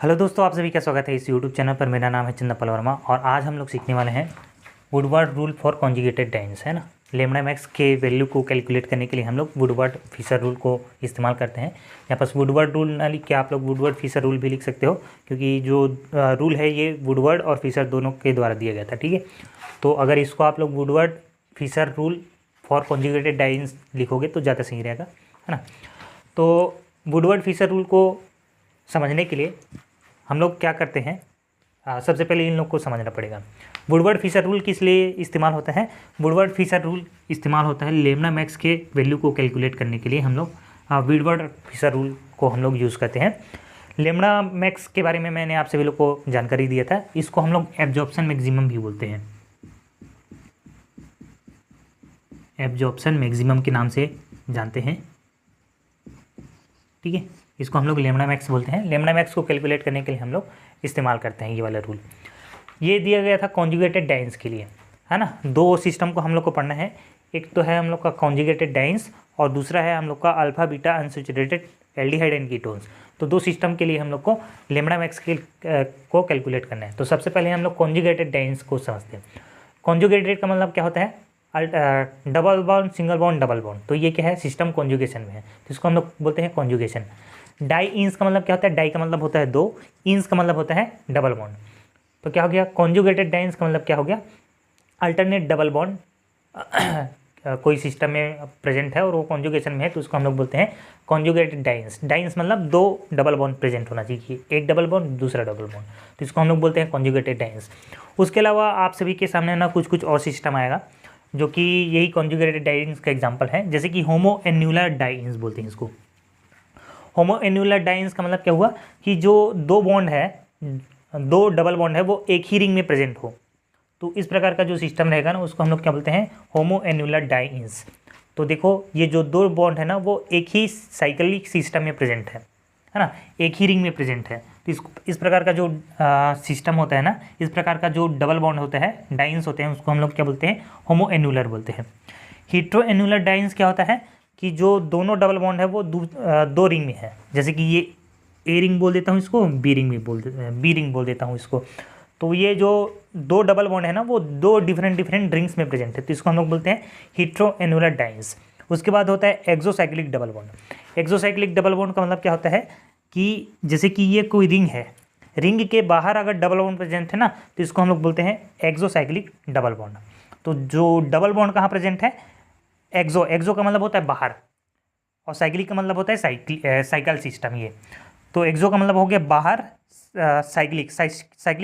Hello दोस्तों, आप सभी का स्वागत है इस यूट्यूब चैनल पर। मेरा नाम है चंदन वर्मा और आज हम लोग सीखने वाले हैं Woodward rule for conjugated dance, है ना। लेमड़ा मैक्स के वैल्यू को कैलकुलेट करने के लिए हम लोग वुडवर्ड फिशर रूल को इस्तेमाल करते हैं। यहाँ पर वुडवर्ड रूल ना लिख के आप लोग वुडवर्ड फिशर रूल भी लिख सकते हो, क्योंकि जो रूल है ये वुडवर्ड और फिशर दोनों के द्वारा दिया गया था, ठीक है। तो अगर इसको आप लोग Woodward Fieser rule for conjugated dienes लिखोगे तो ज़्यादा सही रहेगा, है ना। तो वुडवर्ड फिशर रूल को समझने के लिए हम लोग क्या करते हैं, सबसे पहले इन लोग को समझना पड़ेगा। वुडवर्ड फिशर रूल किस लिए इस्तेमाल होता है? वुडवर्ड फिशर रूल इस्तेमाल होता है लेमड़ा मैक्स के वैल्यू को कैलकुलेट करने के लिए। हम लोग वुडवर्ड फिशर रूल को हम लोग यूज़ करते हैं। लेमड़ा मैक्स के बारे में मैंने आप सभी लोग को जानकारी दिया था। इसको हम लोग एब्जॉर्प्शन मैक्सिमम भी बोलते हैं, एब्जॉर्प्शन मैक्सिमम के नाम से जानते हैं, ठीक है। इसको हम लोग लेमड़ा मैक्स बोलते हैं। लेमड़ा मैक्स को कैलकुलेट करने के लिए हम लोग इस्तेमाल करते हैं ये वाला रूल। ये दिया गया था कॉन्जुगेटेड डाइन्स के लिए, है ना। दो सिस्टम को हम लोग को पढ़ना है। एक तो है हम लोग का कॉन्जुगेटेड डाइन्स और दूसरा है हम लोग का alpha beta unsaturated aldehyde and ketones. तो दो सिस्टम के लिए हम लोग को लेमड़ा मैक्स को कैलकुलेट करना है। तो सबसे पहले हम लोग कॉन्जुगेटेड डाइन्स को समझते हैं। कॉन्जुगेटेड का मतलब क्या होता है? Double bond, single bond, double bond. तो ये क्या है? सिस्टम कॉन्जुगेशन में है, तो इसको हम लोग बोलते हैं कॉन्जुगेशन। डाई इंस का मतलब क्या होता है? डाई का मतलब होता है दो, इंस का मतलब होता है डबल बॉन्ड। तो क्या हो गया? कॉन्जुगेटेड डाइन्स का मतलब क्या हो गया? अल्टरनेट डबल बॉन्ड कोई सिस्टम में प्रेजेंट है और वो कॉन्जुगेशन में है, तो उसको हम लोग बोलते हैं कॉन्जुगेटेड डाइन्स। डाइन्स मतलब दो डबल बॉन्ड प्रेजेंट होना चाहिए, एक डबल बॉन्ड दूसरा डबल बॉन्ड, तो इसको हम लोग बोलते हैं कॉन्जुगेटेड डाइन्स। उसके अलावा आप सभी के सामने ना कुछ कुछ और सिस्टम आएगा जो कि यही कॉन्जुगेटेड डाइन्स का एग्जाम्पल है, जैसे कि होमो एन्यूलर डाइन्स बोलते हैं इसको। होमो एन्यूलर डाइन्स का मतलब क्या हुआ कि जो दो बॉन्ड है, दो डबल बॉन्ड है, वो एक ही रिंग में प्रेजेंट हो। तो इस प्रकार का जो सिस्टम रहेगा ना, उसको हम लोग क्या बोलते हैं? होमो एन्यूलर डाइन्स। तो देखो, ये जो दो बॉन्ड है ना, वो एक ही साइक्लिक सिस्टम में प्रेजेंट है ना, एक ही रिंग में प्रेजेंट है। तो इस प्रकार का जो सिस्टम होता है ना, इस प्रकार का जो डबल बॉन्ड होता है, डाइन्स होते हैं, उसको हम लोग क्या बोलते हैं? होमो एन्यूलर बोलते हैं। हीट्रो एन्यूलर डाइन्स क्या होता है कि जो दोनों डबल बॉन्ड है वो दो रिंग में है। जैसे कि ये ए रिंग बोल देता हूँ इसको, बी रिंग बोल देता हूँ इसको। तो ये जो दो डबल बॉन्ड है ना, वो दो डिफरेंट रिंग्स में प्रेजेंट है, तो इसको हम लोग बोलते हैं हीट्रो एन्यूलर डाइन्स। उसके बाद होता है exocyclic double bond. Exocyclic double bond का मतलब क्या होता है कि जैसे कि ये कोई रिंग है, रिंग के बाहर अगर डबल बॉन्ड प्रेजेंट है ना, तो इसको हम लोग बोलते हैं एक्सोसाइक्लिक डबल बॉन्ड। तो जो डबल बॉन्ड कहाँ प्रेजेंट है? एक्सो का मतलब होता है बाहर, और साइक्लिक का मतलब होता है साइकिल सिस्टम। ये तो एक्सो का मतलब हो गया बाहर, साइक्लिक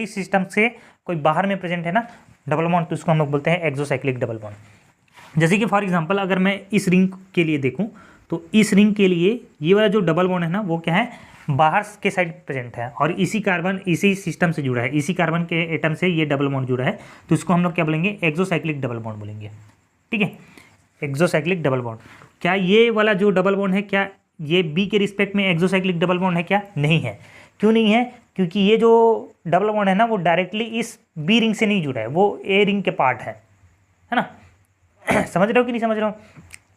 सिस्टम से कोई बाहर में प्रेजेंट है ना डबल बॉन्ड, तो इसको हम लोग बोलते हैं एक्सोसाइक्लिक डबल बॉन्ड। जैसे कि फॉर एग्जांपल अगर मैं इस रिंग के लिए देखूं, तो इस रिंग के लिए ये वाला जो डबल बॉन्ड है ना, वो क्या है? बाहर के साइड प्रेजेंट है, और इसी कार्बन इसी सिस्टम से जुड़ा है, इसी कार्बन के एटम से ये डबल बॉन्ड जुड़ा है, तो इसको हम लोग क्या बोलेंगे? एक्सोसाइक्लिक डबल बॉन्ड बोलेंगे, ठीक है। Exocyclic double bond. क्या ये वाला जो डबल बॉन्ड है, क्या ये बी के रिस्पेक्ट में एक्सोसाइक्लिक डबल बॉन्ड है? क्या नहीं है। क्यों नहीं है? क्योंकि ये जो डबल बॉन्ड है ना, वो डायरेक्टली इस बी रिंग से नहीं जुड़ा है, वो ए रिंग के पार्ट है ना। समझ रहे हो कि नहीं समझ रहे हो?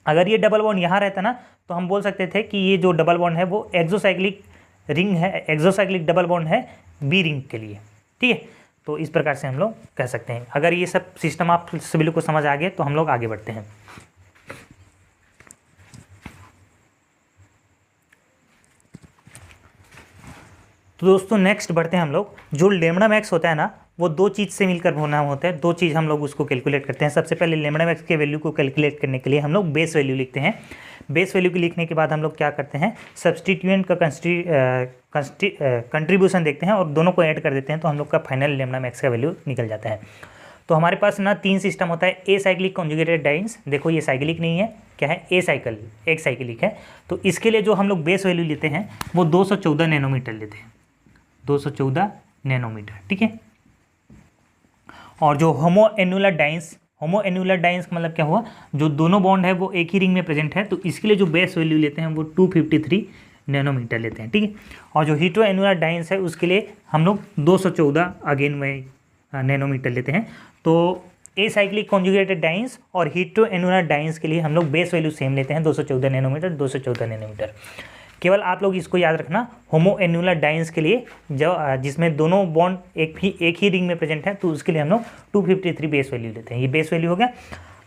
अगर ये डबल बॉन्ड यहाँ रहता ना, तो हम बोल सकते थे कि ये जो डबल बॉन्ड है वो एक्सोसाइक्लिक रिंग है, एक्सोसाइक्लिक डबल बॉन्ड है बी रिंग के लिए, ठीक है। तो इस प्रकार से हम लोग कह सकते हैं। अगर ये सब सिस्टम आप सभी लोग को समझ आ गए तो हम लोग आगे बढ़ते हैं। तो दोस्तों नेक्स्ट बढ़ते हैं हम लोग। जो लेमड़ा मैक्स होता है ना, वो दो चीज़ से मिलकर होना होता है। दो चीज़ हम लोग उसको कैलकुलेट करते हैं। सबसे पहले लेमड़ा मैक्स के वैल्यू को कैलकुलेट करने के लिए हम लोग बेस वैल्यू लिखते हैं। बेस वैल्यू के लिखने के बाद हम लोग क्या करते हैं? सब्सटीट्यूएंट का कंट्रीब्यूशन देखते हैं और दोनों को ऐड कर देते हैं, तो हम लोग का फाइनल लेमड़ा मैक्स का वैल्यू निकल जाता है। तो हमारे पास ना तीन सिस्टम होता है। ए साइक्लिक कॉन्जुगेटेड डाइन्स, देखो ये साइक्लिक नहीं है, क्या है? ए साइकिल, एक साइक्लिक है। तो इसके लिए जो हम लोग बेस वैल्यू लेते हैं वो 214 नैनोमीटर लेते हैं, 214 नैनोमीटर, ठीक है। और जो होमो एन्यूलर डाइन्स का मतलब क्या हुआ? जो दोनों बॉन्ड है वो एक ही रिंग में प्रेजेंट है, तो इसके लिए जो बेस वैल्यू लेते हैं वो 253 नैनोमीटर लेते हैं, ठीक है। और जो हीट्रो एन्यूलर डाइन्स है उसके लिए हम लोग 214 अगेन में नैनोमीटर लेते हैं। तो ए साइक्लिक कॉन्जुगेटेड डाइन्स और हीट्रो एन्यूलर डाइन्स के लिए हम लोग बेस वैल्यू सेम लेते हैं, 214 नैनोमीटर, 214 नैनोमीटर। केवल आप लोग इसको याद रखना, होमोएन्युलर डाइन्स के लिए जो जिसमें दोनों बॉन्ड एक ही रिंग में प्रेजेंट है, तो उसके लिए हम लोग 253 बेस वैल्यू लेते हैं। ये बेस वैल्यू हो गया।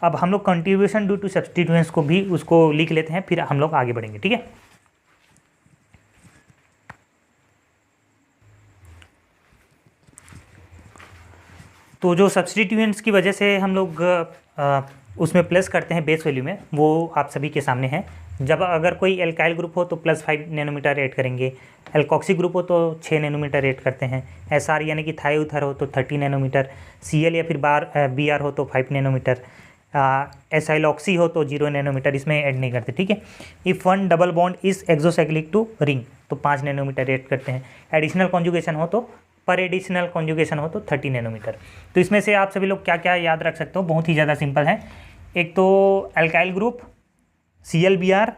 अब हम लोग कंट्रीब्यूशन ड्यू टू सब्स्टिट्यूएंट्स को भी उसको लिख लेते हैं, फिर हम लोग आगे बढ़ेंगे। ठीक है, तो जो सब्स्टिट्यूएंट्स की वजह से हम लोग उसमें प्लस करते हैं बेस वैल्यू में, वो आप सभी के सामने है। जब अगर कोई एल्काइल ग्रुप हो तो +5 नैनोमीटर ऐड करेंगे, एल्कोक्सी ग्रुप हो तो 6 नैनोमीटर ऐड करते हैं, SR यानी कि थायोथर हो तो 30 नैनोमीटर, Cl या फिर Br हो तो 5 नैनोमीटर, एसाइलॉक्सी हो तो 0 नैनोमीटर, इसमें ऐड नहीं करते। ठीक है, if one double bond is exocyclic to ring तो 5 नैनोमीटर ऐड करते हैं, एडिशनल कॉन्जुगेशन हो तो पर एडिशनल कॉन्जुगेशन हो तो 30 नैनोमीटर। तो इसमें से आप सभी लोग क्या क्या याद रख सकते हो, बहुत ही ज़्यादा सिंपल है। एक तो एल्काइल ग्रुप, ClBr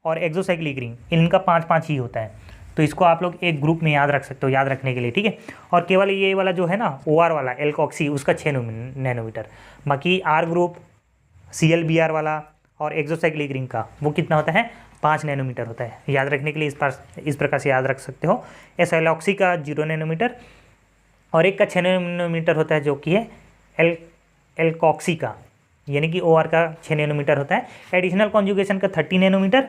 और एक्सोसाइक्लिक रिंग, इनका 5-5 ही होता है, तो इसको आप लोग एक ग्रुप में याद रख सकते हो, याद रखने के लिए। ठीक है, और केवल ये वाला जो है ना OR वाला एल्कोक्सी, उसका 6 नैनोमीटर, बाकी R ग्रुप, ClBr वाला और एक्सोसाइक्लिक रिंग का वो कितना होता है, 5 नैनोमीटर होता है। याद रखने के लिए इस प्रकार से याद रख सकते हो। एसाइलॉक्सी का 0 नैनोमीटर और एक का 6 नैनोमीटर होता है, जो कि है एल्कोक्सी का, यानी कि OR का 6 नैनोमीटर होता है। एडिशनल कॉन्जुगेशन का 30 नैनोमीटर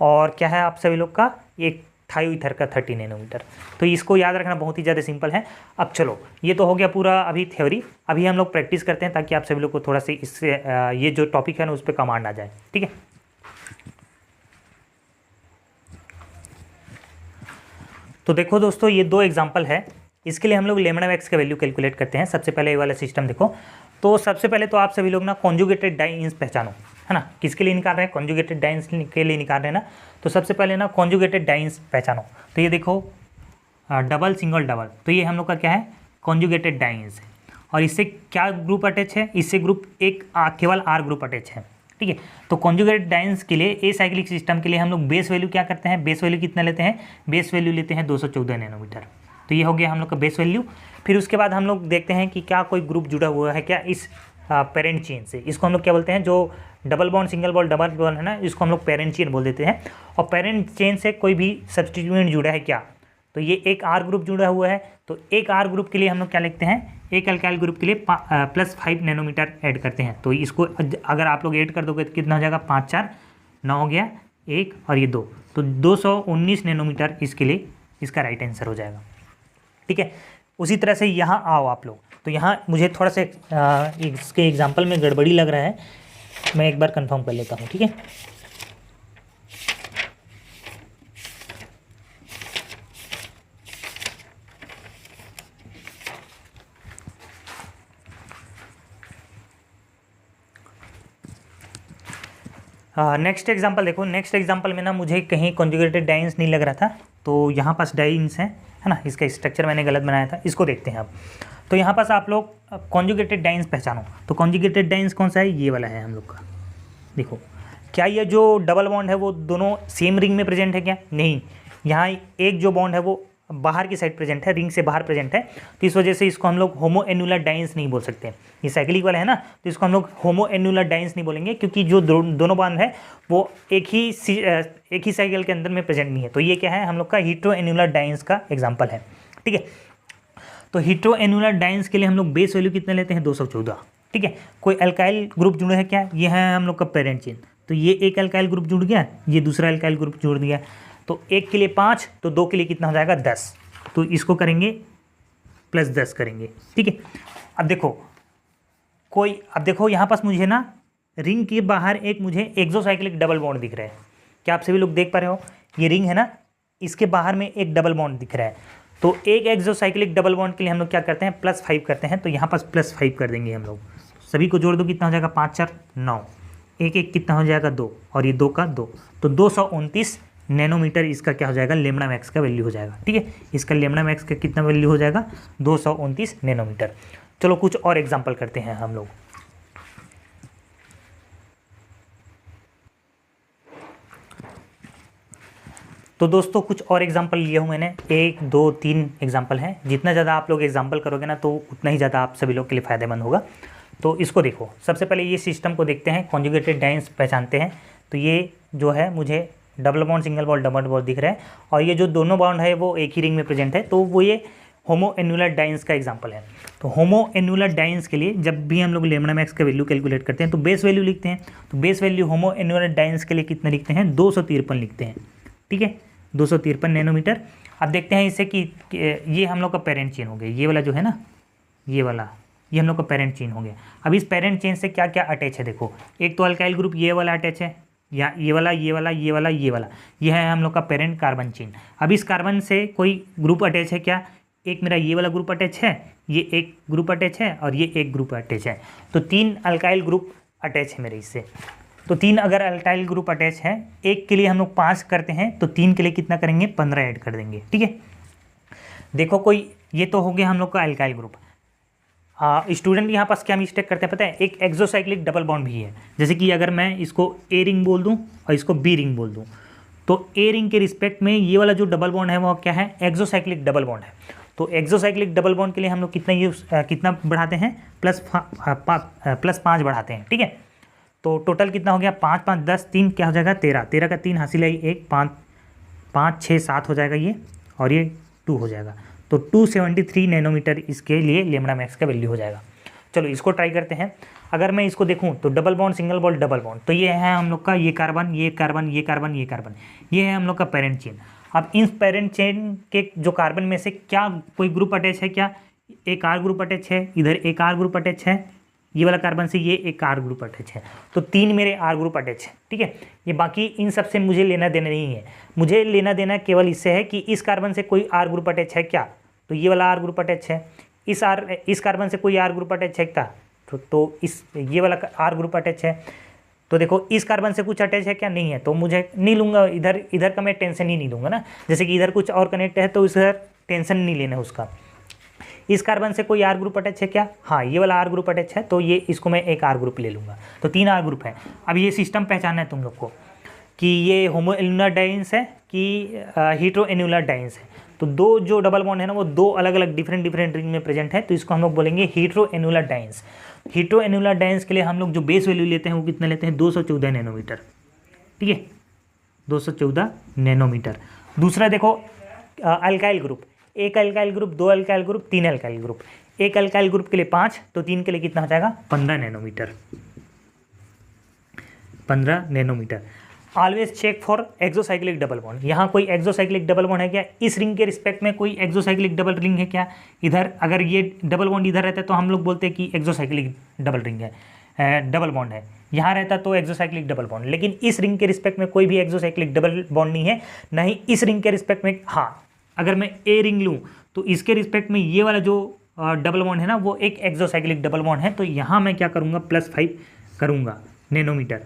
और क्या है आप सभी लोग का एक थायोईथर का 30 नैनोमीटर। तो इसको याद रखना बहुत ही ज़्यादा सिंपल है। अब चलो, ये तो हो गया पूरा अभी थ्योरी, अभी हम लोग प्रैक्टिस करते हैं ताकि आप सभी लोग को थोड़ा सा इससे ये जो टॉपिक है ना उस पर कमांड आ जाए। ठीक है, तो देखो दोस्तों, ये 2 एग्जाम्पल है। इसके लिए हम लोग लेमड़ा मैक्स का वैल्यू कैलकुलेट करते हैं। सबसे पहले ये वाला सिस्टम देखो, तो सबसे पहले तो आप सभी लोग ना कॉन्जुगेटेड डाइन्स पहचानो, है ना। किसके लिए निकाल रहे हैं, कॉन्जुगेटेड डाइन्स के लिए निकाल रहे हैं ना। तो सबसे पहले ना कॉन्जुगेटेड डाइन्स पहचानो। तो ये देखो डबल, सिंगल, डबल, तो ये हम लोग का क्या है, कॉन्जुगेटेड डाइन्स है। और इससे क्या ग्रुप अटैच है, इससे ग्रुप एक केवल R ग्रुप अटैच है। ठीक है, तो कॉन्जुगेटेड डाइन्स के लिए ए साइक्लिक सिस्टम के लिए हम लोग बेस वैल्यू क्या करते हैं, बेस वैल्यू कितना लेते हैं, बेस वैल्यू लेते हैं 214 नैनोमीटर। तो ये हो गया हम लोग का बेस वैल्यू। फिर उसके बाद हम लोग देखते हैं कि क्या कोई ग्रुप जुड़ा हुआ है क्या इस पेरेंट चेन से। इसको हम लोग क्या बोलते हैं, जो double bond, single bond, double bond है ना, इसको हम लोग पेरेंट चेन बोल देते हैं। और पेरेंट चेन से कोई भी सब्स्टिट्यूएंट जुड़ा है क्या, तो ये एक R ग्रुप जुड़ा हुआ है। तो एक R ग्रुप के लिए हम लोग क्या लिखते हैं, एक अल्काइल ग्रुप के लिए +5 नैनोमीटर ऐड करते हैं। तो इसको अगर आप लोग ऐड कर दोगे तो कितना हो जाएगा, 5 4 9 हो गया, 1 और ये 2, तो 219 नैनोमीटर इसके लिए इसका राइट आंसर हो जाएगा। ठीक है, उसी तरह से यहाँ आओ आप लोग, तो यहाँ मुझे थोड़ा सा इसके एग्जाम्पल में गड़बड़ी लग रहा है, मैं एक बार कंफर्म कर लेता हूँ। ठीक है, नेक्स्ट एग्जांपल देखो। नेक्स्ट एग्जांपल में ना मुझे कहीं कॉन्जुगेटेड डाइन्स नहीं लग रहा था, तो यहाँ पास डाइन्स है ना। इसका स्ट्रक्चर मैंने गलत बनाया था, इसको देखते हैं अब। तो यहाँ पास आप लोग कॉन्जुगेटेड डाइन्स पहचानो। तो कॉन्जुगेटेड डाइन्स कौन सा है, ये वाला है हम लोग का। देखो, क्या ये जो डबल बॉन्ड है वो दोनों सेम रिंग में प्रेजेंट है क्या, नहीं। यहाँ एक जो बॉन्ड है वो बाहर की साइड प्रेजेंट है, रिंग से बाहर प्रेजेंट है, तो इस वजह से इसको हम लोग होमोएन्युलर डाइन्स नहीं बोल सकते। ये साइक्लिक वाला है ना, तो इसको हम लोग होमोएन्युलर डाइन्स नहीं बोलेंगे, क्योंकि जो दोनों बॉन्ड है वो एक ही साइकिल के अंदर में प्रेजेंट नहीं है। तो ये क्या है, हम लोग का हेटेरोएन्युलर डाइन्स का एग्जाम्पल है। ठीक है, तो हेटेरोएन्युलर डाइन्स के लिए हम लोग बेस वैल्यू कितने लेते हैं, 214। ठीक है, कोई अल्काइल ग्रुप जुड़ा है क्या, ये है हम लोग का पेरेंट चेन। तो ये एक अल्काइल ग्रुप जुड़ गया, ये दूसरा अल्काइल ग्रुप जुड़ गया, तो एक के लिए 5, तो 2 के लिए कितना हो जाएगा, 10। तो इसको करेंगे +10 करेंगे। ठीक है, अब देखो यहाँ पास मुझे ना रिंग के बाहर एक मुझे एक्सोसाइक्लिक डबल बॉन्ड दिख रहा है। क्या आप सभी लोग देख पा रहे हो, ये रिंग है ना, इसके बाहर में एक डबल बॉन्ड दिख रहा है। तो एक एक्सोसाइक्लिक डबल बॉन्ड के लिए हम लोग क्या करते हैं, +5 करते हैं। तो यहाँ पास +5 कर देंगे हम लोग, सभी को जोड़ दो, कितना हो जाएगा, 5 4 9, 1 1 कितना हो जाएगा, 2, और ये 2 का 2, तो 229 नैनोमीटर इसका क्या हो जाएगा, लेमड़ा मैक्स का वैल्यू हो जाएगा। ठीक है, इसका लेमड़ा मैक्स का कितना वैल्यू हो जाएगा, 229 नैनोमीटर। चलो कुछ और एग्जांपल करते हैं हम लोग। तो दोस्तों कुछ और एग्जांपल लिए हूँ मैंने, 1 2 3 एग्जांपल हैं। जितना ज़्यादा आप लोग एग्जांपल करोगे ना तो उतना ही ज़्यादा आप सभी लोग के लिए फ़ायदेमंद होगा। तो इसको देखो, सबसे पहले ये सिस्टम को देखते हैं, कॉन्जुगेटेड डाइन्स पहचानते हैं। तो ये जो है मुझे double bond single bond double bond दिख रहा है, और ये जो दोनों बॉन्ड है वो एक ही रिंग में प्रेजेंट है, तो वो ये होमो एन्युलर डाइन्स का एग्जांपल है। तो होमो एन्युलर डाइन्स के लिए जब भी हम लोग लेमड़ा मैक्स का वैल्यू कैलकुलेट करते हैं तो बेस वैल्यू लिखते हैं। तो बेस वैल्यू होमो एन्युलर डाइन्स के लिए कितना लिखते हैं, 253 लिखते हैं। ठीक है, 253 नैनोमीटर। अब देखते हैं इससे कि ये हम लोग का पेरेंट चेन हो गया, ये वाला जो है ना, ये वाला, ये हम लोग का पेरेंट चेन हो गया। अब इस पेरेंट चेन से क्या क्या अटैच है देखो, एक तो अल्काइल ग्रुप ये वाला अटैच है, या ये वाला ये वाला ये वाला ये वाला, ये है हम लोग का पेरेंट कार्बन चेन। अब इस कार्बन से कोई ग्रुप अटैच है क्या, एक मेरा ये वाला ग्रुप अटैच है, ये एक ग्रुप अटैच है और ये एक ग्रुप अटैच है। तो 3 अल्काइल ग्रुप अटैच है मेरे इससे। तो 3 अगर अल्काइल ग्रुप अटैच है, एक के लिए हम लोग 5 करते हैं, तो 3 के लिए कितना करेंगे, 15 ऐड कर देंगे। ठीक है, देखो कोई, ये तो हो गया हम लोग का अल्काइल ग्रुप। स्टूडेंट यहाँ पास क्या मिस्टेक करते हैं पता है, एक एक्सोसाइक्लिक डबल बॉन्ड भी है। जैसे कि अगर मैं इसको ए रिंग बोल दूँ और इसको बी रिंग बोल दूँ, तो ए रिंग के रिस्पेक्ट में ये वाला जो डबल बॉन्ड है वो क्या है, एक्सोसाइक्लिक डबल बॉन्ड है। तो एक्सोसाइक्लिक डबल बॉन्ड के लिए हम लोग कितना बढ़ाते हैं, +5 बढ़ाते हैं। ठीक है, तो टोटल कितना हो गया, 5 5 10, 3 क्या हो जाएगा, 13, 13 का 3 हासिल है 1, 5 5 6 7 हो जाएगा ये, और ये 2 हो जाएगा। तो 273 नैनोमीटर इसके लिए लेमड़ा मैक्स का वैल्यू हो जाएगा। चलो इसको ट्राई करते हैं। अगर मैं इसको देखूं तो double bond single bond double bond, तो ये है हम लोग का ये कार्बन ये कार्बन ये कार्बन ये कार्बन, ये है हम लोग का पेरेंट चेन। अब इन पेरेंट चेन के जो कार्बन में से क्या कोई ग्रुप अटैच है क्या, एक आर ग्रुप अटैच है, इधर एक आर ग्रुप अटैच है, ये वाला कार्बन से ये एक आर ग्रुप अटैच है, तो 3 मेरे आर ग्रुप अटैच है। ठीक है, ये बाकी इन सब से मुझे लेना देना नहीं है, मुझे लेना देना केवल इससे है कि इस कार्बन से कोई आर ग्रुप अटैच है क्या, तो ये वाला आर ग्रुप अटैच है। इस कार्बन से कोई आर ग्रुप अटैच है क्या, तो इस ये वाला आर ग्रुप अटैच है। तो देखो इस कार्बन से कुछ अटैच है क्या, नहीं है, तो मुझे नहीं लूँगा, इधर का मैं टेंशन ही नहीं लूँगा ना। जैसे कि इधर कुछ और कनेक्ट है तो इधर टेंशन नहीं लेना है उसका। इस कार्बन से कोई आर ग्रुप अटैच है क्या, हाँ ये वाला आर ग्रुप अटैच है, तो ये इसको मैं एक आर ग्रुप ले लूँगा। तो 3 आर ग्रुप है। अब ये सिस्टम पहचानना है तुम लोग को कि ये होमो एन्युलर डाइन्स है कि हीट्रो एन्युलर डाइन्स है। तो 2 जो डबल बॉन्ड है ना वो 2 अलग अलग डिफरेंट रिंग में प्रेजेंट है, तो इसको हम लोग बोलेंगे hetero annular dance. Hetero annular dance के लिए हम लोग जो बेस वैल्यू लेते हैं वो कितना लेते हैं, 214 नैनोमीटर। ठीक है, 214 नैनोमीटर। दूसरा देखो अल्काइल ग्रुप, एक alkyl group, 2 alkyl group, 3 alkyl group. एक अल्काइल ग्रुप के लिए 5, तो 3 के लिए कितना हो जाएगा, 15 nanometre. 15 nanometre. Always check for exocyclic double bond. यहाँ कोई एक्सोसाइक्लिक डबल बॉन्ड है क्या, इस रिंग के रिस्पेक्ट में कोई एक्सोसाइक्लिक डबल रिंग है क्या, इधर अगर ये डबल बॉन्ड इधर रहता है तो हम लोग बोलते हैं कि एक्सोसाइक्लिक डबल रिंग है, डबल बॉन्ड है। यहाँ रहता तो एक्सोसाइक्लिक डबल बॉन्ड, लेकिन इस रिंग के रिस्पेक्ट में कोई भी एक्सोसाइक्लिक डबल बॉन्ड नहीं है, ना ही इस रिंग के रिस्पेक्ट में। हाँ, अगर मैं ए रिंग लूँ तो इसके रिस्पेक्ट में ये वाला जो डबल बॉन्ड है ना वो एक एक्सोसाइक्लिक डबल बॉन्ड है, तो यहाँ मैं क्या करूँगा, +5 करूँगा नैनोमीटर।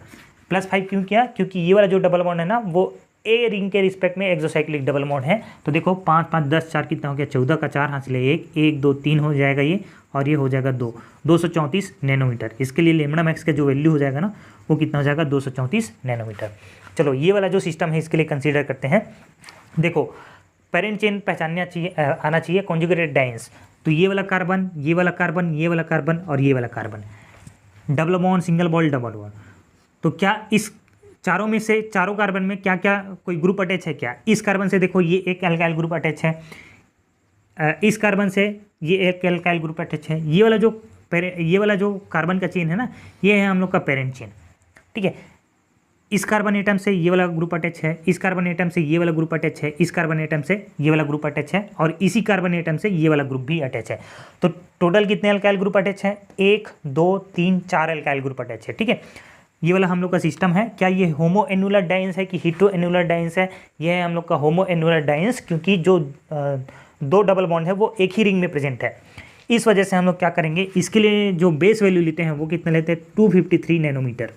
+5 क्यों किया, क्योंकि ये वाला जो डबल बॉन्ड है ना वो ए रिंग के रिस्पेक्ट में एक्सोसाइक्लिक डबल बॉन्ड है। तो देखो 5 5 10 4 कितना हो गया, 14 का 4 हासिल है 1, 1 2 3 हो जाएगा ये, और ये हो जाएगा 2, 234 नैनोमीटर। इसके लिए लेमड़ा मैक्स का जो वैल्यू हो जाएगा ना वो कितना हो जाएगा, 234 नैनोमीटर। चलो ये वाला जो सिस्टम है इसके लिए कंसीडर करते हैं। देखो पेरेंट चेन पहचानना चाहिए, आना चाहिए कॉन्जुगेटेड डाइन्स। तो ये वाला कार्बन ये वाला कार्बन ये वाला कार्बन और ये वाला carbon, double bond single bond double bond. तो क्या इस चारों में से, चारों कार्बन में क्या क्या कोई ग्रुप अटैच है क्या, इस कार्बन से देखो ये एक अल्काइल ग्रुप अटैच है, इस कार्बन से ये एक अल्काइल ग्रुप अटैच है, ये वाला जो कार्बन का चेन है ना ये है हम लोग का पेरेंट चेन। ठीक है, इस कार्बन एटम से ये वाला ग्रुप अटैच है, इस कार्बन एटम से ये वाला ग्रुप अटैच है, इस कार्बन एटम से ये वाला ग्रुप अटैच है, और इसी कार्बन एटम से ये वाला ग्रुप भी अटैच है। तो टोटल कितने अल्काइल ग्रुप अटैच है, 1 2 3 4 अल्काइल ग्रुप अटैच है। ठीक है, ये वाला हम लोग का सिस्टम है। क्या ये होमो एन्युलर डाइन्स है कि हीट्रो एन्युलर डाइन्स है, ये है हम लोग का होमो एन्युलर डाइन्स, क्योंकि जो 2 डबल बॉन्ड है वो एक ही रिंग में प्रेजेंट है। इस वजह से हम लोग क्या करेंगे, इसके लिए जो बेस वैल्यू लेते हैं वो कितना लेते हैं, 253 नैनोमीटर।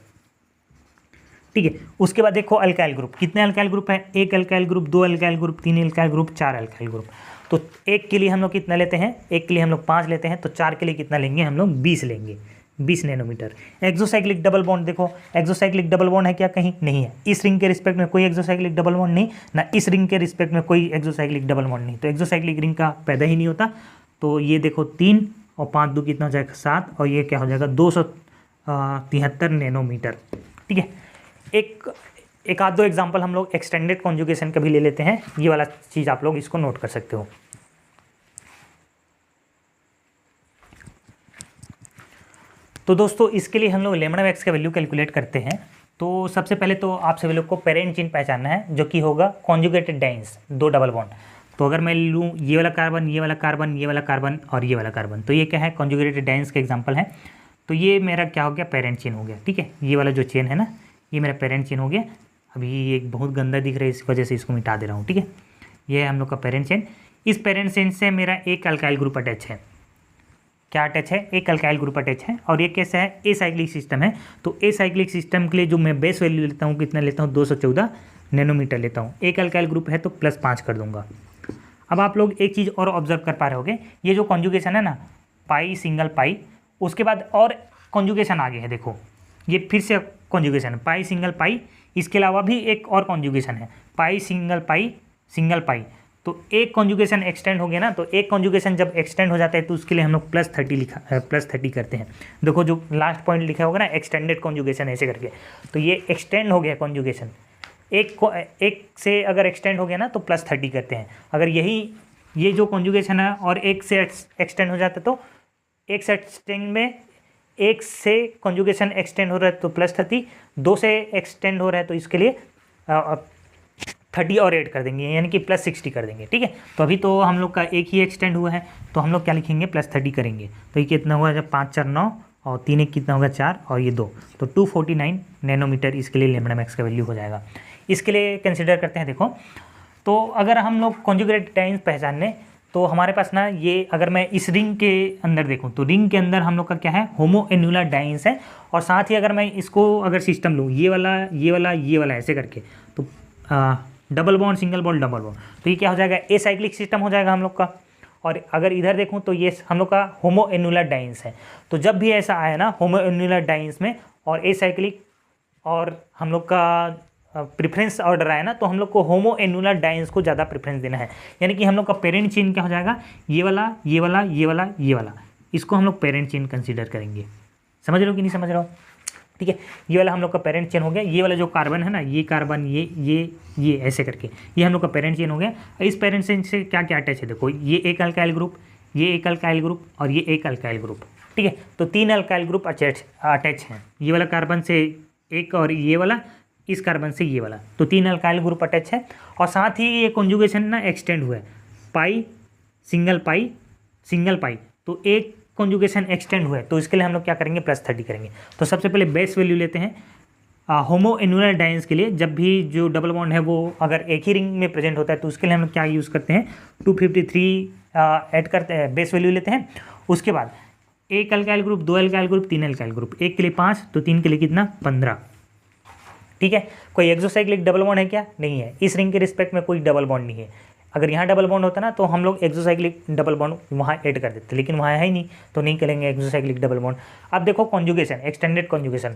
ठीक है, उसके बाद देखो अल्काइल ग्रुप, कितने अल्काइल ग्रुप है, एक alkyl group, 2 alkyl group, 3 alkyl group, 4 alkyl group. तो एक के लिए हम लोग कितना लेते हैं, एक के लिए हम लोग 5 लेते हैं, तो 4 के लिए कितना लेंगे हम लोग, 20 लेंगे, 20 नैनोमीटर। एक्सोसाइक्लिक डबल बॉन्ड देखो, एक्सोसाइक्लिक डबल बॉन्ड है क्या, कहीं नहीं है। इस रिंग के रिस्पेक्ट में कोई एक्सोसाइक्लिक डबल बॉन्ड नहीं, ना इस रिंग के रिस्पेक्ट में कोई एक्सोसाइक्लिक डबल बॉन्ड नहीं, तो एक्सोसाइक्लिक रिंग का पैदा ही नहीं होता। तो ये देखो 3 और 5 2 कितना हो जाएगा, 7, और ये क्या हो जाएगा, 273 नैनोमीटर। ठीक है, एक आध दो एग्जांपल हम लोग एक्सटेंडेड कॉन्जुगेशन का भी ले लेते हैं, ये वाला चीज़ आप लोग इसको नोट कर सकते हो। तो दोस्तों इसके लिए हम लोग लेमड़ा मैक्स का वैल्यू कैलकुलेट करते हैं। तो सबसे पहले तो आप सभी लोग को पेरेंट चेन पहचानना है, जो कि होगा कॉन्जुगेटेड डाइन्स, 2 डबल बॉन्ड। तो अगर मैं लूँ ये वाला कार्बन, ये वाला कार्बन, ये वाला कार्बन और ये वाला कार्बन, तो ये क्या है, कॉन्जुगेटेड डाइन्स के एग्जाम्पल हैं। तो ये मेरा क्या हो गया, पेरेंट चेन हो गया। ठीक है, ये वाला जो चेन है ना, ये मेरा पेरेंट चेन हो गया। अभी ये एक बहुत गंदा दिख रहा है, इस वजह से इसको मिटा दे रहा हूँ। ठीक है, ये है हम लोग का पेरेंट चेन। इस पेरेंट चेन से मेरा एक अल्काइल ग्रुप अटैच है। क्या अटैच है, एक अल्काइल ग्रुप अटैच है। और ये कैसा है, ए साइक्लिक सिस्टम है। तो ए साइक्लिक सिस्टम के लिए जो मैं बेस वैल्यू लेता हूँ, कितना लेता हूँ, 214 नैनोमीटर लेता हूँ। एक अल्काइल ग्रुप है तो +5 कर दूंगा। अब आप लोग एक चीज़ और ऑब्जर्व कर पा रहे होगे, ये जो कॉन्जुगेशन है ना, पाई सिंगल पाई, उसके बाद और कॉन्जुगेशन आगे है। देखो ये फिर से कॉन्जुगेशन है, पाई सिंगल पाई। इसके अलावा भी एक और कॉन्जुगेशन है, पाई सिंगल पाई सिंगल पाई। तो एक कॉन्जुगेशन एक्सटेंड हो गया ना, तो एक कॉन्जुगेशन जब एक्सटेंड हो जाता है तो उसके लिए हम लोग +30 करते हैं। देखो जो लास्ट पॉइंट लिखा होगा ना, एक्सटेंडेड कॉन्जुगेशन ऐसे करके, तो ये एक्सटेंड हो गया कॉन्जुगेशन। एक से अगर एक्सटेंड हो गया ना तो +30 करते हैं। अगर ये जो कॉन्जुगेशन है और एक से एक्सटेंड हो जाता है तो एक से एक्सटेंड में, एक से कॉन्जुगेशन एक्सटेंड हो रहा है तो +30, 2 से एक्सटेंड हो रहा है तो इसके लिए 30 और ऐड कर देंगे, यानी कि +60 कर देंगे। ठीक है, तो अभी तो हम लोग का एक ही एक्सटेंड हुआ है, तो हम लोग क्या लिखेंगे, +30 करेंगे। तो ये कितना हुआ, जब 5 4 9 और 3 1 कितना होगा, 4 और ये 2, तो 249 नैनोमीटर इसके लिए लेमड़ा मैक्स का वैल्यू हो जाएगा। इसके लिए कंसिडर करते हैं। देखो तो अगर हम लोग कॉन्जुगेटेड डाइन्स पहचानने, तो हमारे पास ना, ये अगर मैं इस रिंग के अंदर देखूं तो रिंग के अंदर हम लोग का क्या है, होमो एन्युलर डाइन्स है। और साथ ही अगर मैं इसको अगर सिस्टम लूँ, ये वाला ये वाला ये वाला ऐसे करके, तो double bond single bond double bond, तो ये क्या हो जाएगा, ए साइक्लिक सिस्टम हो जाएगा हम लोग का। और अगर इधर देखूं तो ये हम लोग का होमो एन्युलर डाइन्स है। तो जब भी ऐसा आया ना होमो एन्युलर डाइन्स में और ए साइक्लिक और हम लोग का प्रेफरेंस ऑर्डर आया ना, तो हम लोग को होमो एन्युलर डाइन्स को ज़्यादा प्रेफरेंस देना है। यानी कि हम लोग का पेरेंट चेन क्या हो जाएगा, ये वाला ये वाला ये वाला ये वाला, इसको हम लोग पेरेंट चेन कंसीडर करेंगे। समझ रहे हो कि नहीं समझ रहे हो? ठीक है, ये वाला हम लोग का पेरेंट चेन हो गया। ये वाला जो कार्बन है ना, ये कार्बन ये ऐसे करके, ये हम लोग का पेरेंट चेन हो गया। इस पेरेंट चेन से क्या क्या अटैच है, देखो ये एक अल्काइल ग्रुप, ये एक अल्काइल ग्रुप और ये एक अल्काइल ग्रुप। ठीक है, तो 3 अल्काइल ग्रुप अटैच हैं। ये वाला कार्बन से एक और ये वाला, इस कार्बन से ये वाला, तो 3 अल्काइल ग्रुप अटैच है। और साथ ही ये कॉन्जुगेशन ना एक्सटेंड हुआ है, पाई सिंगल पाई, तो एक कॉन्जुगेशन एक्सटेंड हुआ है। तो इसके लिए हम लोग क्या करेंगे, +30 करेंगे। तो सबसे पहले बेस वैल्यू लेते हैं होमो एन्युलर डाइन्स के लिए। जब भी जो डबल बॉन्ड है वो अगर एक ही रिंग में प्रेजेंट होता है तो उसके लिए हम लोग क्या यूज़ करते हैं, 253 ऐड करते हैं, बेस वैल्यू लेते हैं। उसके बाद एक alkyl group, 2 alkyl group, 3 alkyl group, एक के लिए 5 तो 3 के लिए कितना, 15। ठीक है, कोई एक्सोसाइक्लिक डबल बॉन्ड है क्या, नहीं है। इस रिंग के रिस्पेक्ट में कोई डबल बॉन्ड नहीं है। अगर यहाँ डबल बॉन्ड होता ना तो हम लोग एक्सोसाइक्लिक डबल बॉन्ड वहाँ ऐड कर देते, लेकिन वहाँ है ही नहीं तो नहीं करेंगे एक्सोसाइक्लिक डबल बॉन्ड। अब देखो कॉन्जुगेशन, एक्सटेंडेड कॉन्जुगेशन,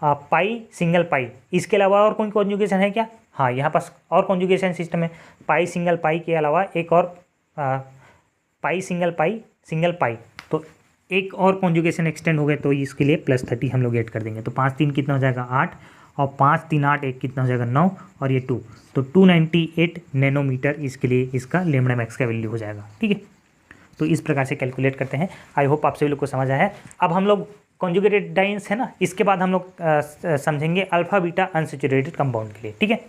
पाई सिंगल पाई, इसके अलावा और कोई कॉन्जुगेशन है क्या, हाँ यहाँ पास और कॉन्जुगेशन सिस्टम है। पाई सिंगल पाई के अलावा एक और पाई सिंगल पाई, तो एक और कॉन्जुगेशन एक्सटेंड हो गए, तो इसके लिए +30 हम लोग ऐड कर देंगे। तो 5 3 कितना हो जाएगा, 8 और 5 3 8 1 कितना हो जाएगा, 9 और ये 2, तो 298 नैनोमीटर इसके लिए इसका लेमड़ा मैक्स का वैल्यू हो जाएगा। ठीक है, तो इस प्रकार से कैलकुलेट करते हैं। आई होप आप सभी लोग को समझ आया है। अब हम लोग कॉन्जुगेटेड डाइन्स है ना, इसके बाद हम लोग समझेंगे अल्फा बीटा अनसैचुरेटेड कंपाउंड के लिए। ठीक है,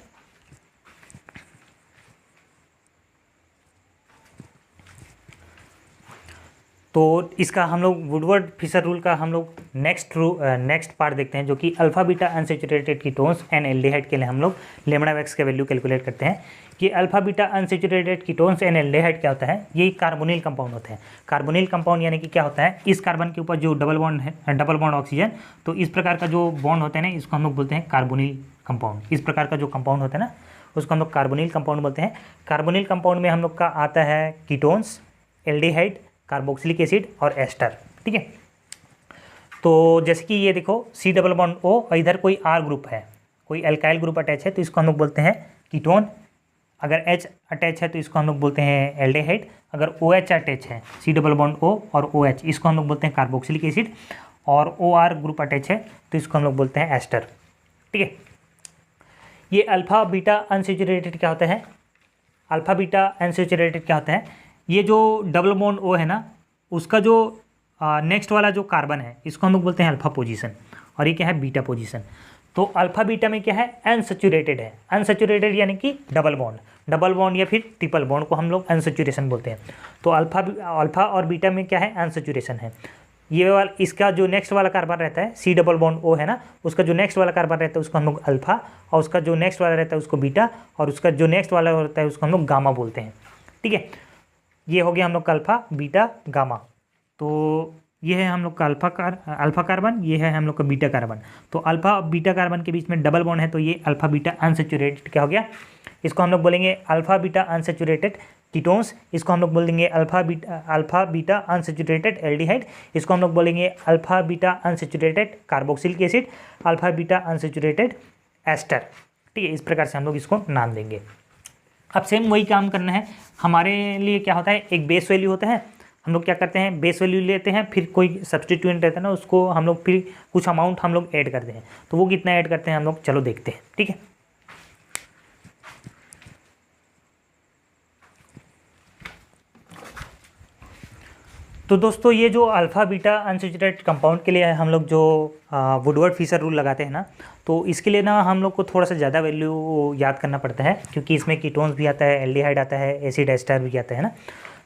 तो इसका हम लोग वुडवर्ड फिशर रूल का हम लोग नेक्स्ट पार्ट देखते हैं, जो कि alpha beta unsaturated ketones and aldehyde के लिए हम लोग लेमड़ा मैक्स का वैल्यू कैलकुलेट करते हैं। कि alpha beta unsaturated ketones and aldehyde क्या होता है, ये कार्बोनिल कंपाउंड होते हैं। कार्बोनिल कंपाउंड यानी कि क्या होता है, इस कार्बन के ऊपर जो डबल बॉन्ड है, डबल बॉन्ड ऑक्सीजन, तो इस प्रकार का जो बॉन्ड होता है ना, इसको हम लोग बोलते हैं कार्बोनिल कंपाउंड। इस प्रकार का जो कंपाउंड होता है ना, उसको हम लोग कार्बोनिल कंपाउंड बोलते हैं। कार्बोनिल कंपाउंड में हम लोग का आता है कीटोन्स, एल्डिहाइड, कार्बोक्सिलिक एसिड और एस्टर। ठीक है, तो जैसे कि ये देखो C डबल बॉन्ड O और इधर कोई R ग्रुप है, कोई एल्काइल ग्रुप अटैच है, तो इसको हम लोग बोलते हैं कीटोन। अगर H अटैच है तो इसको हम लोग बोलते हैं एल्डिहाइड। अगर OH अटैच है, C डबल बॉन्ड O और OH, इसको हम लोग बोलते हैं कार्बोक्सिलिक एसिड। और OR ग्रुप अटैच है तो इसको हम लोग बोलते हैं एस्टर। ठीक है, ये अल्फ़ा बीटा अनसैचुरेटेड क्या होता है, अल्फ़ा बीटा अनसैचुरेटेड क्या होता है, ये जो डबल बॉन्ड ओ है ना, उसका जो नेक्स्ट वाला जो कार्बन है इसको हम लोग बोलते हैं अल्फ़ा पोजीशन, और ये क्या है बीटा पोजीशन। तो अल्फ़ा बीटा में क्या है, अनसैचुरेटेड है, अनसैचुरेटेड यानी कि डबल बॉन्ड या फिर ट्रिपल बॉन्ड को हम लोग अनसैचुरेशन बोलते हैं। तो अल्फ़ा और बीटा में क्या है, अनसैचुरेशन है। ये वाला इसका जो नेक्स्ट वाला कार्बन रहता है सी डबल बॉन्ड ओ है ना, उसका जो नेक्स्ट वाला कार्बन रहता है उसको हम लोग अल्फ़ा, और उसका जो नेक्स्ट वाला रहता है उसको बीटा, और उसका जो नेक्स्ट वाला रहता है उसको हम लोग गामा बोलते हैं। ठीक है, ये हो गया हम लोग का अल्फ़ा बीटा गामा। तो ये है हम लोग का अल्फ़ा कार्बन, ये है हम लोग का बीटा कार्बन। तो अल्फ़ा और बीटा कार्बन के बीच में डबल बॉन्ड है, तो ये अल्फ़ा बीटा अनसैचुरेटेड क्या हो गया, इसको हम लोग बोलेंगे अल्फ़ा बीटा अनसैचुरेटेड कीटोन्स, इसको हम लोग बोलेंगे अल्फ़ा बीटा अनसैचुरेटेड एल्डिहाइड, इसको हम लोग बोलेंगे alpha beta unsaturated carboxylic acid, alpha beta unsaturated ester. ठीक है, इस प्रकार से हम लोग इसको नाम देंगे। अब सेम वही काम करना है हमारे लिए। क्या होता है, एक बेस वैल्यू होता है, हम लोग क्या करते हैं, बेस वैल्यू लेते हैं, फिर कोई सब्स्टिट्यूएंट रहता है ना, उसको हम लोग फिर कुछ अमाउंट हम लोग ऐड करते हैं। तो वो कितना ऐड करते हैं हम लोग, चलो देखते हैं। ठीक है, तो दोस्तों ये जो अल्फ़ा बीटा अनसैचुरेटेड कंपाउंड के लिए हम लोग जो वुडवर्ड फिशर रूल लगाते हैं ना, तो इसके लिए ना हम लोग को थोड़ा सा ज़्यादा वैल्यू याद करना पड़ता है, क्योंकि इसमें कीटोन्स भी आता है, एल्डिहाइड आता है, एसिड एस्टर भी आता है ना।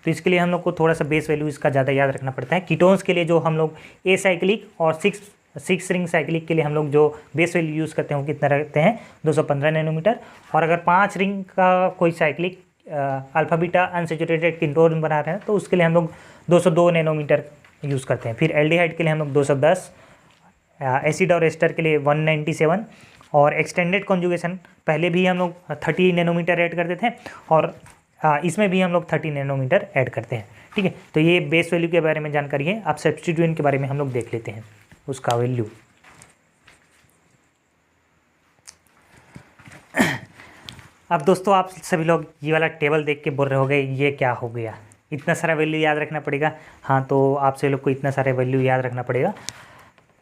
तो इसके लिए हम लोग को थोड़ा सा बेस वैल्यू इसका ज़्यादा याद रखना पड़ता है। कीटोन्स के लिए जो हम लोग ए साइक्लिक और सिक्स रिंग साइक्लिक के लिए हम लोग जो बेस वैल्यू यूज़ करते हैं वो कितना रखते हैं, 215 नैनोमीटर। और अगर 5 रिंग का कोई cyclic alpha beta unsaturated ketone बना रहे हैं तो उसके लिए हम लोग 202 नैनोमीटर यूज़ करते हैं। फिर एल्डिहाइड के लिए हम लोग 210, एसिड और एस्टर के लिए 197, और एक्सटेंडेड कॉन्जुगेशन पहले भी हम लोग 30 नैनोमीटर ऐड करते थे, और इसमें भी हम लोग 30 नैनोमीटर ऐड करते हैं। ठीक है, तो ये बेस वैल्यू के बारे में जानकारी है। अब सब्स्टिट्यूएंट के बारे में हम लोग देख लेते हैं उसका वैल्यू। अब दोस्तों आप सभी लोग ये वाला टेबल देख के बोल रहे होंगे ये क्या हो गया, इतना सारा वैल्यू याद रखना पड़ेगा। हाँ, तो आप सभी लोग को इतना सारा वैल्यू याद रखना पड़ेगा।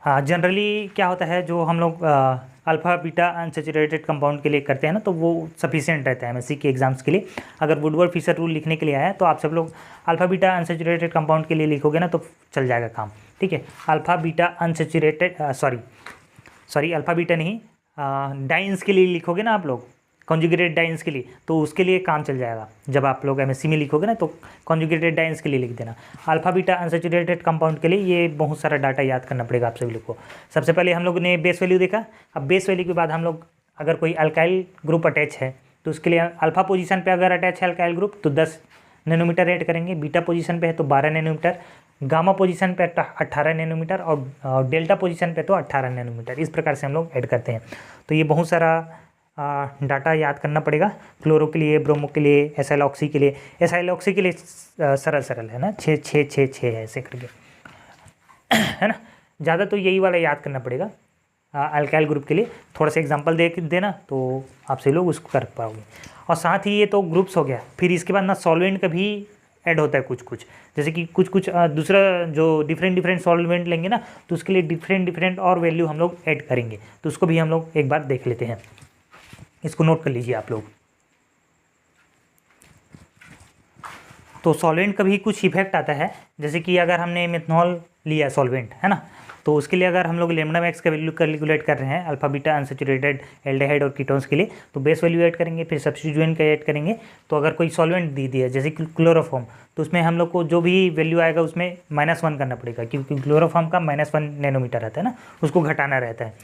हाँ, जनरली क्या होता है, जो हम लोग अल्फ़ा बीटा अनसैचुरेटेड कंपाउंड के लिए करते हैं ना, तो वो सफिशिएंट रहता है एमएससी के एग्जाम्स के लिए। अगर वुडवर्ड फिशर रूल लिखने के लिए आया तो आप सब लोग अल्फ़ा बीटा अनसैचुरेटेड कंपाउंड के लिए लिखोगे ना तो चल जाएगा काम। ठीक है, alpha beta unsaturated sorry alpha beta नहीं, डाइन्स के लिए लिखोगे ना आप लोग, कॉन्जुगेटेड डाइन्स के लिए, तो उसके लिए काम चल जाएगा। जब आप लोग एमएससी में लिखोगे ना तो कॉन्जुगेटेड डाइन्स के लिए लिख देना। अल्फ़ा बीटा अनसैचुरेटेड कंपाउंड के लिए ये बहुत सारा डाटा याद करना पड़ेगा आप सभी लोग को। सबसे पहले हम लोग ने बेस वैल्यू देखा। अब बेस वैल्यू के बाद हम लोग अगर कोई अल्काइल ग्रुप अटैच है तो उसके लिए अल्फ़ा पोजीशन पे अगर अटैच है अल्काइल ग्रुप तो 10 नैनोमीटर ऐड करेंगे, बीटा पोजीशन पे है तो 12 नैनोमीटर, गामा पोजीशन पे 18 नैनोमीटर, और डेल्टा पोजीशन पे तो 18 नैनोमीटर। इस प्रकार से हम लोग ऐड करते हैं। तो ये बहुत सारा डाटा याद करना पड़ेगा। क्लोरो के लिए, ब्रोमो के लिए, एसाइल ऑक्सी के लिए। एसाइल ऑक्सी के लिए सरल है ना, 6 है ऐसे करके, है ना। ज़्यादा तो यही वाला याद करना पड़ेगा। अल्काइल ग्रुप के लिए थोड़ा सा एग्जांपल दे देना तो आप सभी लोग उसको कर पाओगे। और साथ ही ये तो ग्रुप्स हो गया, फिर इसके बाद ना सॉल्वेंट का भी ऐड होता है कुछ, जैसे कि कुछ दूसरा जो डिफरेंट सॉल्वेंट लेंगे ना तो उसके लिए डिफरेंट और वैल्यू हम लोग ऐड करेंगे। तो उसको भी हम लोग एक बार देख लेते हैं, इसको नोट कर लीजिए आप लोग। तो सॉल्वेंट का भी कुछ इफेक्ट आता है, जैसे कि अगर हमने मेथनॉल लिया सॉल्वेंट, है ना, तो उसके लिए अगर हम लोग लैम्डा मैक्स का वैल्यू कैलकुलेट कर रहे हैं अल्फ़ा बीटा अनसैचुरेटेड एल्डिहाइड और कीटोन्स के लिए, तो बेस वैल्यू ऐड करेंगे, फिर सब्स्टिट्यूएंट का ऐड करेंगे। तो अगर कोई सॉल्वेंट दी दिया जैसे कि क्लोरोफॉर्म, तो उसमें हम लोग को जो भी वैल्यू आएगा उसमें -1 करना पड़ेगा, क्योंकि क्लोरोफॉर्म का -1 नैनोमीटर रहता है ना, उसको घटाना रहता है।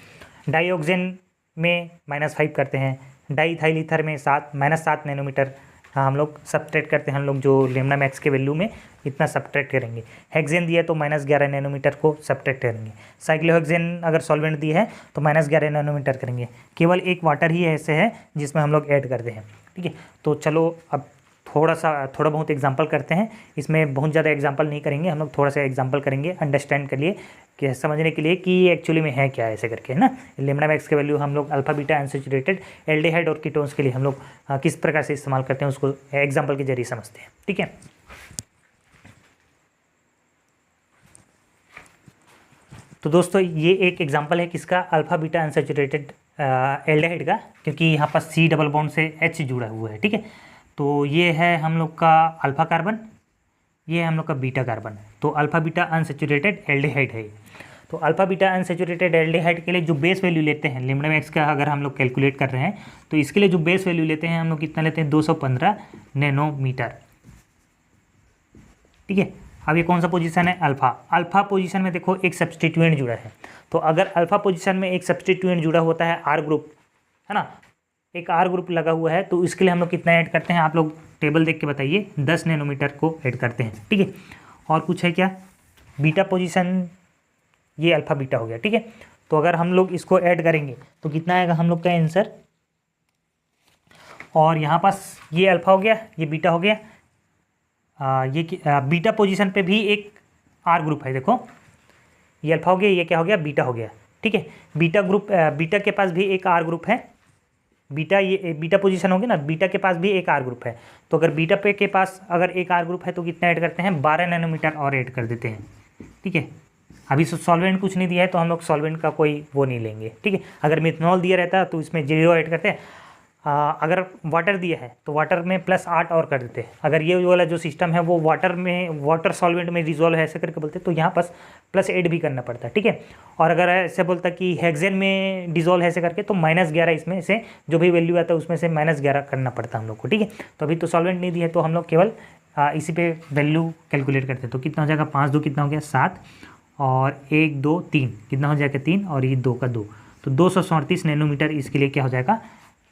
डाईऑक्सेन में -5 करते हैं, डाईइथाइल ईथर में -7 नैनोमीटर हम लोग सब्ट्रैक्ट करते हैं। हम लोग जो लैम्डा मैक्स के वैल्यू में इतना सब्ट्रैक्ट करेंगे। हेक्सेन दिया तो -11 नैनोमीटर को सब्ट्रैक्ट करेंगे। साइक्लोहेक्सेन अगर सॉल्वेंट दिया है तो -11 नैनोमीटर करेंगे। केवल एक वाटर ही ऐसे है जिसमें हम लोग ऐड करते हैं। ठीक है, तो चलो अब थोड़ा बहुत एग्जांपल करते हैं। इसमें बहुत ज़्यादा एग्जांपल नहीं करेंगे, हम लोग थोड़ा सा एग्जांपल करेंगे अंडरस्टैंड के लिए, कि समझने के लिए कि ये एक्चुअली में है क्या, ऐसे करके, है ना। लैम्डा मैक्स के वैल्यू हम लोग अल्फ़ा बीटा अनसैचुरेटेड एल्डिहाइड और कीटोन्स के लिए हम लोग किस प्रकार से इस्तेमाल करते हैं उसको एग्जाम्पल के जरिए समझते हैं। ठीक है, तो दोस्तों ये एक एग्जांपल है किसका, अल्फा बीटा अनसैचुरेटेड एल्डिहाइड का, क्योंकि यहाँ पर C डबल बॉन्ड से H जुड़ा हुआ है, ठीक है। तो ये है हम लोग का अल्फा कार्बन, ये है हम लोग का बीटा कार्बन। तो अल्फा बीटा अनसैचुरेटेड एल्डिहाइड है। तो अल्फा बीटा अनसैचुरेटेड एल्डिहाइड के लिए जो बेस वैल्यू लेते हैं लैम्डा मैक्स का, अगर हम लोग कैलकुलेट कर रहे हैं तो इसके लिए जो बेस वैल्यू लेते हैं हम लोग कितना लेते हैं, 215 नैनोमीटर, ठीक है। अब ये कौन सा पोजीशन है, अल्फा। अल्फा पोजीशन में देखो एक सब्स्टिट्यूएंट जुड़ा है, तो अगर अल्फा पोजीशन में एक सब्स्टिट्यूएंट जुड़ा होता है आर ग्रुप, है ना, एक आर ग्रुप लगा हुआ है, तो इसके लिए हम लोग कितना ऐड करते हैं, आप लोग टेबल देख के बताइए, 10 नैनोमीटर को ऐड करते हैं, ठीक है। और कुछ है क्या, बीटा पोजीशन, ये अल्फा बीटा हो गया, ठीक है। तो अगर हम लोग इसको ऐड करेंगे तो कितना आएगा हम लोग का आंसर, और यहाँ पास ये अल्फा हो गया, ये बीटा हो गया, बीटा पोजीशन पे भी एक आर ग्रुप है, देखो ये अल्फा हो गया, ये क्या हो गया, बीटा हो गया, ठीक है। बीटा ग्रुप, बीटा के पास भी एक आर ग्रुप है, बीटा, ये बीटा पोजीशन होगी ना, बीटा के पास भी एक आर ग्रुप है। तो अगर बीटा पे के पास अगर एक आर ग्रुप है तो कितना ऐड करते हैं, 12 नैनोमीटर और ऐड कर देते हैं, ठीक है। अभी सॉल्वेंट कुछ नहीं दिया है तो हम लोग सॉल्वेंट का कोई वो नहीं लेंगे, ठीक है। अगर मिथनॉल दिया रहता है तो इसमें 0 ऐड करते हैं, अगर वाटर दिया है तो वाटर में +8 और कर देते हैं। अगर ये वाला जो सिस्टम है वो वाटर सॉल्वेंट में रिजॉल्व है ऐसे करके बोलते हैं, तो यहाँ पास +8 भी करना पड़ता है, ठीक है। और अगर ऐसे बोलता कि हेक्सेन में डिजॉल्व है ऐसे करके, तो -11 इसमें से जो भी वैल्यू आता है उसमें से -11 करना पड़ता है हम लोग को, ठीक है। तो अभी तो सॉल्वेंट नहीं दिया है तो हम लोग केवल इसी पे वैल्यू कैलकुलेट करते हैं। तो कितना हो जाएगा, 5 2 कितना हो गया, 7, और 1 2 3 कितना हो जाएगा, 3, और ये 2 का 2, तो 237 नैनोमीटर इसके लिए क्या हो जाएगा,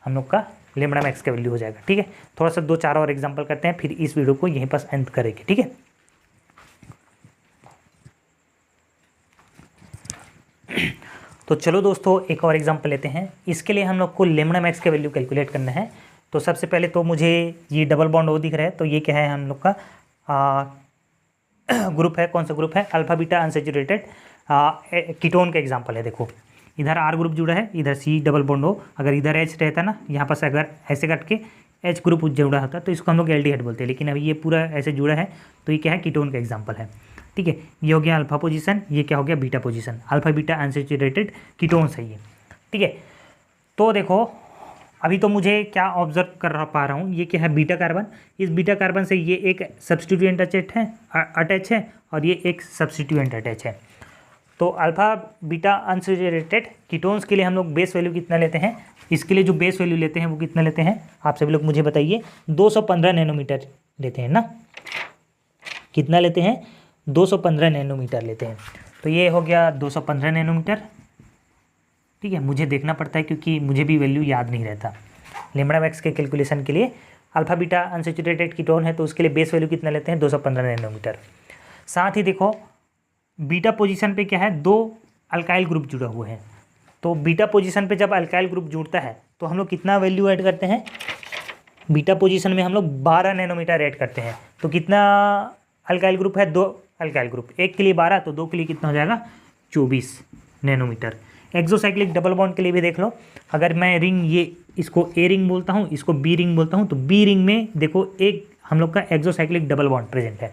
हम लोग का लैम्डा मैक्स का वैल्यू हो जाएगा, ठीक है। थोड़ा सा 2-4 और एग्जांपल करते हैं, फिर इस वीडियो को यहीं पर अंत करेंगे, ठीक है। तो चलो दोस्तों एक और एग्जांपल लेते हैं। इसके लिए हम लोग को लैम्डा मैक्स का वैल्यू कैलकुलेट करना है। तो सबसे पहले तो मुझे ये डबल बॉन्ड ओ दिख रहा है, तो ये क्या है, हम लोग का ग्रुप है, कौन सा ग्रुप है, अल्फा बीटा अनसैचुरेटेड कीटोन का एग्जांपल है। देखो इधर आर ग्रुप जुड़ा है, इधर C डबल बॉन्ड O, अगर इधर H रहता ना, यहाँ पास अगर ऐसे कट के H ग्रुप जुड़ा होता तो इसको हम लोग एल्डिहाइड बोलते हैं, लेकिन अभी ये पूरा ऐसे जुड़ा है तो ये क्या है, कीटोन का एग्जांपल है, ठीक है। ये हो गया अल्फा पोजीशन, ये क्या हो गया, beta position, alpha beta unsaturated ketone है ये, ठीक है। तो देखो अभी तो मुझे क्या ऑब्जर्व कर पा रहा हूँ, ये क्या है, बीटा कार्बन, इस बीटा कार्बन से ये एक सब्स्टिट्यूएंट अटैच है और ये एक सब्स्टिट्यूएंट अटैच है। तो अल्फा बीटा अनसैचुरेटेड कीटोन्स के लिए हम लोग बेस वैल्यू कितना लेते हैं, इसके लिए जो बेस वैल्यू लेते हैं वो कितना लेते हैं, आप सभी लोग मुझे बताइए, 215 नैनोमीटर लेते हैं ना, कितना लेते हैं, 215 नैनोमीटर लेते हैं। तो ये हो गया 215 नैनोमीटर, ठीक है। मुझे देखना पड़ता है क्योंकि मुझे भी वैल्यू याद नहीं रहता। लैम्डा मैक्स के कैलकुलेशन के लिए अल्फा बीटा अनसैचुरेटेड कीटोन है तो उसके लिए बेस वैल्यू कितना लेते हैं, 215 नैनोमीटर। साथ ही देखो बीटा पोजीशन पे क्या है, 2 अल्काइल ग्रुप जुड़ा हुआ है, तो बीटा पोजीशन पे जब अल्काइल ग्रुप जुड़ता है तो हम लोग कितना वैल्यू ऐड करते हैं, बीटा पोजीशन में हम लोग 12 नैनोमीटर ऐड करते हैं। तो कितना अल्काइल ग्रुप है, 2 अल्काइल ग्रुप, एक के लिए 12 तो 2 के लिए कितना हो जाएगा, 24 नैनोमीटर। एक्सोसाइक्लिक डबल बॉन्ड के लिए भी देख लो, अगर मैं रिंग, ये इसको ए रिंग बोलता हूँ, इसको बी रिंग बोलता हूँ, तो बी रिंग में देखो एक हम लोग का एक्सोसाइक्लिक डबल बॉन्ड प्रेजेंट है।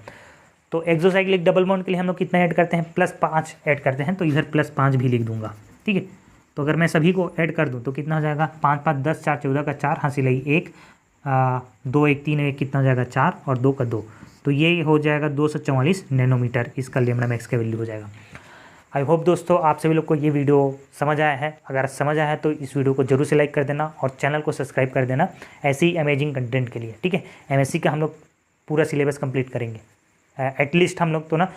तो एक्सोसाइक्लिक डबल बॉन्ड के लिए हम लोग कितना ऐड करते हैं, +5 ऐड करते हैं, तो इधर +5 भी लिख दूंगा, ठीक है। तो अगर मैं सभी को ऐड कर दूं तो कितना हो जाएगा, 5 5 10 4 14 का 4, हासिल 1 2 1 3 1 कितना हो जाएगा, 4 और 2 का 2, तो ये हो जाएगा 244 नैनोमीटर, इसका लैम्डा मैक्स का वैल्यू हो जाएगा। आई होप दोस्तों आप सभी लोग को ये वीडियो समझ आया है। अगर समझ आया है तो इस वीडियो को जरूर से लाइक कर देना और चैनल को सब्सक्राइब कर देना ऐसी ही अमेजिंग कंटेंट के लिए, ठीक है। MSc का हम लोग पूरा सिलेबस कंप्लीट करेंगे, एटलीस्ट हम लोग तो ना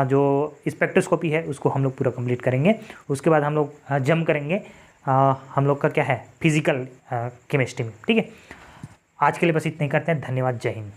जो स्पेक्ट्रोस्कोपी है उसको हम लोग पूरा कंप्लीट करेंगे। उसके बाद हम लोग जंप करेंगे हम लोग का क्या है, फिजिकल केमिस्ट्री में, ठीक है। आज के लिए बस इतना ही करते हैं, धन्यवाद, जय हिंद।